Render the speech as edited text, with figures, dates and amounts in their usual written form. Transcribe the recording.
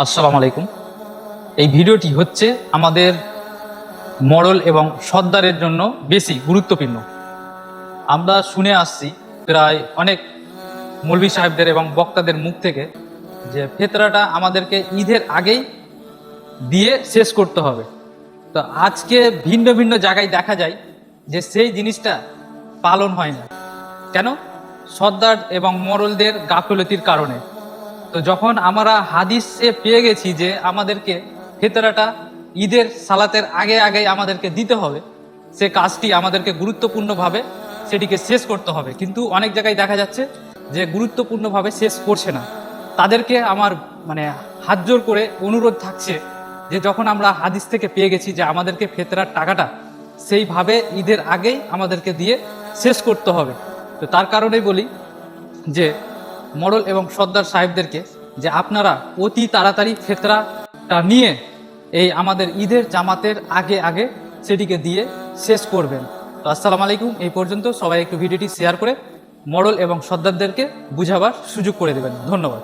আসসালামু আলাইকুম। এই ভিডিওটি হচ্ছে আমাদের মডেল এবং সর্দারের জন্য বেশি গুরুত্বপূর্ণ। আমরা শুনে আসছি প্রায় অনেক মৌলভী সাহেবদের এবং বক্তাদের মুখ থেকে যে ফেতরাটা আমাদেরকে ঈদের আগেই দিয়ে শেষ করতে হবে। তো আজকে ভিন্ন ভিন্ন জায়গায় দেখা যায় যে সেই জিনিসটা পালন হয় না। কেন? সর্দার এবং মডেলদের গাফলতির কারণে। তো যখন আমরা হাদিসে পেয়ে গেছি যে আমাদেরকে ফেতরাটা ঈদের সালাতের আগে আগে আমাদেরকে দিতে হবে, সে কাজটি আমাদেরকে গুরুত্বপূর্ণভাবে সেটিকে শেষ করতে হবে। কিন্তু অনেক জায়গায় দেখা যাচ্ছে যে গুরুত্বপূর্ণভাবে শেষ করছে না। তাদেরকে আমার হাত জোর করে অনুরোধ থাকছে যে যখন আমরা হাদিস থেকে পেয়ে গেছি যে আমাদেরকে ফেতরার টাকাটা সেইভাবে ঈদের আগেই আমাদেরকে দিয়ে শেষ করতে হবে, তো তার কারণেই বলি যে মডেল এবং সর্দার সাহেবদেরকে যে আপনারা অতি তাড়াতাড়ি ফেতরাটা নিয়ে এই আমাদের ঈদের জামাতের আগে আগে সেটিকে দিয়ে শেষ করবেন। তো আসসালামু আলাইকুম। এই পর্যন্ত। সবাই একটু ভিডিওটি শেয়ার করে মডেল এবং সর্দারদেরকে বুঝাবার সুযোগ করে দেবেন। ধন্যবাদ।